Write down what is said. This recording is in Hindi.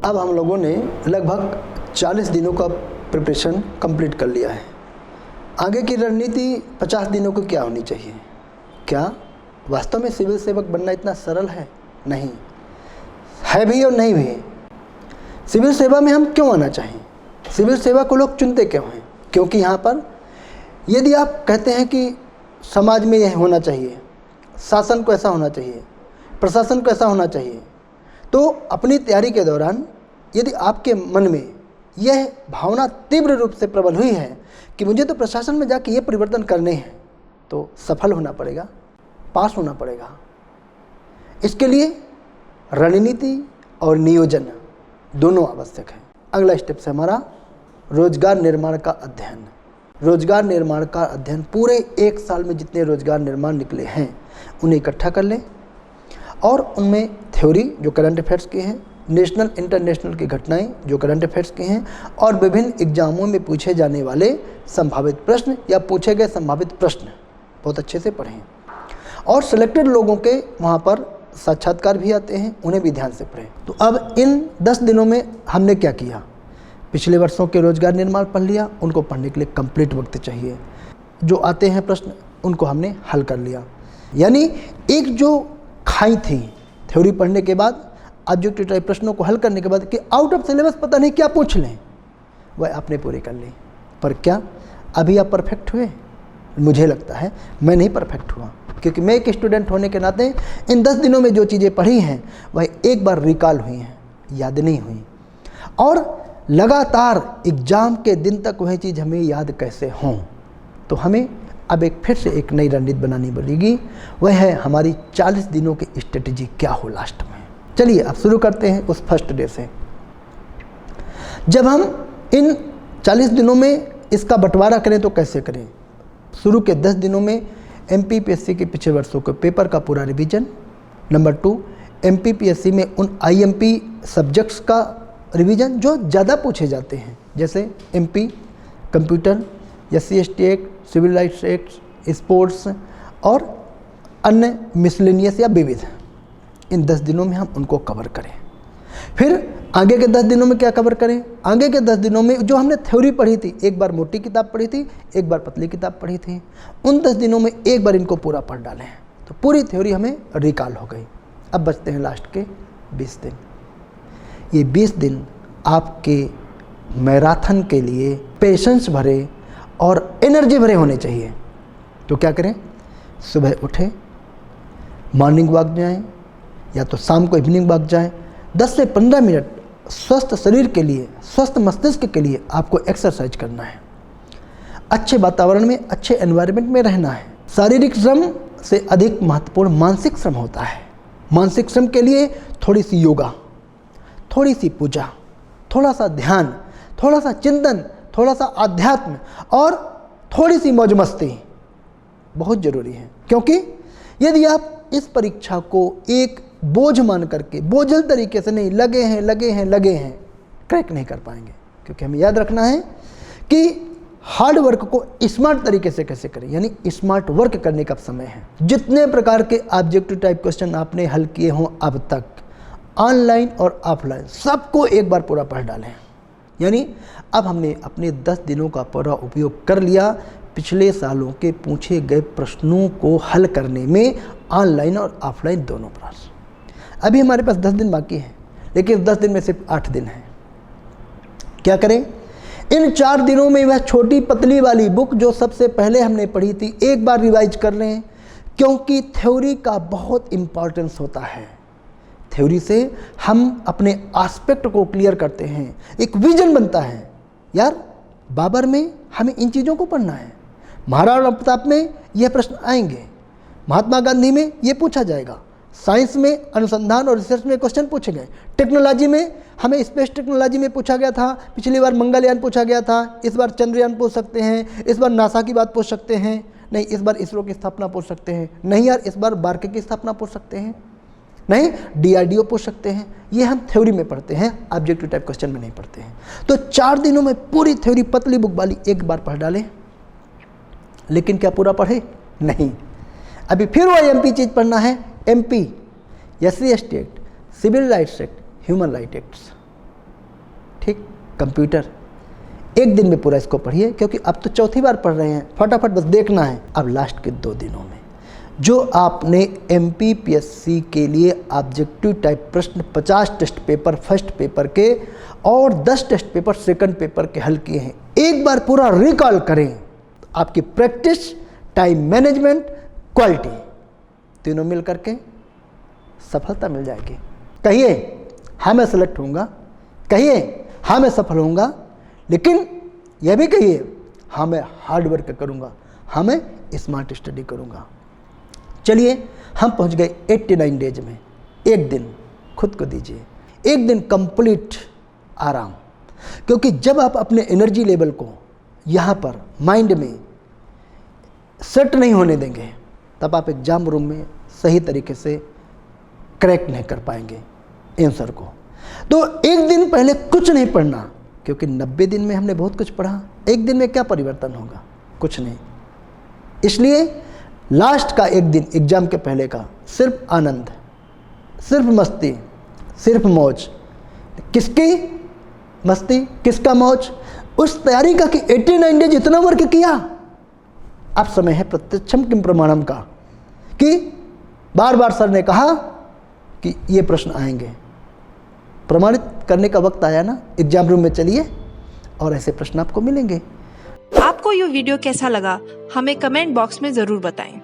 अब हम लोगों ने लगभग 40 दिनों का प्रिपरेशन कंप्लीट कर लिया है। आगे की रणनीति 50 दिनों को क्या होनी चाहिए? क्या वास्तव में सिविल सेवक बनना इतना सरल है? नहीं है भी और नहीं भी। सिविल सेवा में हम क्यों आना चाहिए? सिविल सेवा को लोग चुनते क्यों हैं? क्योंकि यहाँ पर यदि आप कहते हैं कि समाज में यह होना चाहिए, शासन को ऐसा होना चाहिए, प्रशासन को ऐसा होना चाहिए, तो अपनी तैयारी के दौरान यदि आपके मन में यह भावना तीव्र रूप से प्रबल हुई है कि मुझे तो प्रशासन में जाके ये परिवर्तन करने हैं, तो सफल होना पड़ेगा, पास होना पड़ेगा। इसके लिए रणनीति और नियोजन दोनों आवश्यक है। अगला स्टेप है हमारा रोजगार निर्माण का अध्ययन। रोजगार निर्माण का अध्ययन पूरे एक साल में जितने रोजगार निर्माण निकले हैं उन्हें इकट्ठा कर लें और उनमें थ्योरी जो करंट अफेयर्स की हैं, नेशनल इंटरनेशनल की घटनाएं जो करंट अफेयर्स की हैं और विभिन्न एग्जामों में पूछे जाने वाले संभावित प्रश्न या पूछे गए संभावित प्रश्न बहुत अच्छे से पढ़ें। और सिलेक्टेड लोगों के वहाँ पर साक्षात्कार भी आते हैं, उन्हें भी ध्यान से पढ़ें। तो अब इन 10 दिनों में हमने क्या किया? पिछले वर्षों के रोजगार निर्माण पढ़ लिया, उनको पढ़ने के लिए कंप्लीट वक्त चाहिए। जो आते हैं प्रश्न उनको हमने हल कर लिया। यानी एक जो खाई थी थ्योरी पढ़ने के बाद, ऑब्जेक्टिव टाइप प्रश्नों को हल करने के बाद कि आउट ऑफ सिलेबस पता नहीं क्या पूछ लें, वह आपने पूरी कर ली। पर क्या अभी आप परफेक्ट हुए? मुझे लगता है मैं नहीं परफेक्ट हुआ, क्योंकि मैं एक स्टूडेंट होने के नाते इन 10 दिनों में जो चीज़ें पढ़ी हैं वह एक बार रिकॉल हुई हैं, याद नहीं हुई। और लगातार एग्ज़ाम के दिन तक वह चीज़ हमें याद कैसे हों, तो हमें अब फिर से एक नई रणनीति बनानी पड़ेगी। वह है हमारी 40 दिनों की स्ट्रेटजी क्या हो लास्ट में। चलिए अब शुरू करते हैं उस फर्स्ट डे से। जब हम इन 40 दिनों में इसका बंटवारा करें तो कैसे करें? शुरू के 10 दिनों में MPPSC के पिछले वर्षों के पेपर का पूरा रिवीजन। नंबर 2, MPPSC में उन IMP सब्जेक्ट्स का रिवीजन जो ज़्यादा पूछे जाते हैं, जैसे MP, computer, SC/ST act, civil rights act, sports और अन्य मिसलेनियस या विविध। इन 10 दिनों में हम उनको कवर करें। फिर आगे के 10 दिनों में क्या कवर करें? आगे के 10 दिनों में जो हमने थ्योरी पढ़ी थी, एक बार मोटी किताब पढ़ी थी, एक बार पतली किताब पढ़ी थी, उन 10 दिनों में एक बार इनको पूरा पढ़ डालें, तो पूरी थ्योरी हमें रिकॉल हो गई। अब बचते हैं लास्ट के 20 दिन। ये 20 दिन आपके मैराथन के लिए पेशेंस भरे और एनर्जी भरे होने चाहिए। तो क्या करें? सुबह उठें, मॉर्निंग वॉक जाएं या तो शाम को इवनिंग वॉक जाएं। 10 से 15 मिनट स्वस्थ शरीर के लिए, स्वस्थ मस्तिष्क के लिए आपको एक्सरसाइज करना है। अच्छे वातावरण में, अच्छे एनवायरनमेंट में रहना है। शारीरिक श्रम से अधिक महत्वपूर्ण मानसिक श्रम होता है। मानसिक श्रम के लिए थोड़ी सी योगा, थोड़ी सी पूजा, थोड़ा सा ध्यान, थोड़ा सा चिंतन, थोड़ा सा आध्यात्म और थोड़ी सी मौज मस्ती बहुत ज़रूरी है। क्योंकि यदि आप इस परीक्षा को एक बोझ मान करके, बोझल तरीके से नहीं, लगे हैं, क्रैक नहीं कर पाएंगे। क्योंकि हमें याद रखना है कि हार्ड वर्क को स्मार्ट तरीके से कैसे करें, यानी स्मार्ट वर्क करने का समय है। जितने प्रकार के ऑब्जेक्टिव टाइप क्वेश्चन आपने हल किए हों अब तक, ऑनलाइन और ऑफलाइन, सबको एक बार पूरा पढ़ डालें। यानी अब हमने अपने 10 दिनों का पूरा उपयोग कर लिया पिछले सालों के पूछे गए प्रश्नों को हल करने में, ऑनलाइन और ऑफलाइन दोनों प्रयास। अभी हमारे पास 10 दिन बाकी हैं, लेकिन 10 दिन में सिर्फ 8 दिन हैं। क्या करें? इन 4 दिनों में वह छोटी पतली वाली बुक जो सबसे पहले हमने पढ़ी थी एक बार रिवाइज कर लें, क्योंकि थ्योरी का बहुत इम्पॉर्टेंस होता है। थ्योरी से हम अपने एस्पेक्ट को क्लियर करते हैं, एक विजन बनता है। यार बाबर में हमें इन चीज़ों को पढ़ना है, महाराणा प्रताप में यह प्रश्न आएंगे, महात्मा गांधी में ये पूछा जाएगा, साइंस में अनुसंधान और रिसर्च में क्वेश्चन पूछे गए, टेक्नोलॉजी में हमें स्पेस टेक्नोलॉजी में पूछा गया था, पिछली बार मंगलयान पूछा गया था, इस बार चंद्रयान पूछ सकते हैं, इस बार नासा की बात पूछ सकते हैं, नहीं इस बार इसरो की स्थापना पूछ सकते हैं, नहीं यार इस बार बार्के की स्थापना पूछ सकते हैं, नहीं DRDO पूछ सकते हैं। ये हम थ्योरी में पढ़ते हैं, ऑब्जेक्टिव टाइप क्वेश्चन में नहीं पढ़ते हैं। तो 4 दिनों में पूरी थ्योरी पतली बुक वाली एक बार पढ़ डालें। लेकिन क्या पूरा पढ़े? नहीं, अभी फिर वो MP चीज़ पढ़ना है, MP, SC/ST act, civil rights act, human right acts. Computer, एक दिन में पूरा इसको पढ़िए, क्योंकि अब तो चौथी बार पढ़ रहे हैं, फटाफट बस देखना है। अब लास्ट के 2 दिनों में जो आपने MPPSC के लिए ऑब्जेक्टिव टाइप प्रश्न 50 टेस्ट पेपर फर्स्ट पेपर के और 10 टेस्ट पेपर सेकंड पेपर के हल किए हैं, एक बार पूरा रिकॉल करें। आपकी प्रैक्टिस, टाइम मैनेजमेंट, क्वालिटी, तीनों मिल करके सफलता मिल जाएगी। कहिए हाँ मैं सेलेक्ट होऊंगा, कहिए हाँ मैं सफल होऊंगा, लेकिन यह भी कहिए हाँ मैं हार्ड वर्क करूंगा, हाँ मैं स्मार्ट स्टडी करूंगा। चलिए हम पहुंच गए 89 डेज में। एक दिन खुद को दीजिए, एक दिन कंप्लीट आराम, क्योंकि जब आप अपने एनर्जी लेवल को यहाँ पर माइंड में सेट नहीं होने देंगे, तब आप एग्जाम रूम में सही तरीके से क्रैक नहीं कर पाएंगे आंसर को। तो एक दिन पहले कुछ नहीं पढ़ना, क्योंकि 90 दिन में हमने बहुत कुछ पढ़ा, एक दिन में क्या परिवर्तन होगा, कुछ नहीं। इसलिए लास्ट का एक दिन एग्जाम के पहले का सिर्फ आनंद, सिर्फ मस्ती, सिर्फ मौज। किसकी मस्ती, किसका मौज? उस तैयारी का कि 89 डेज इतना वर्क किया। अब समय है प्रत्यक्षम किम प्रमाणम का, कि बार बार सर ने कहा कि ये प्रश्न आएंगे, प्रमाणित करने का वक्त आया ना। एग्जाम रूम में चलिए और ऐसे प्रश्न आपको मिलेंगे। आपको ये वीडियो कैसा लगा हमें कमेंट बॉक्स में ज़रूर बताएं।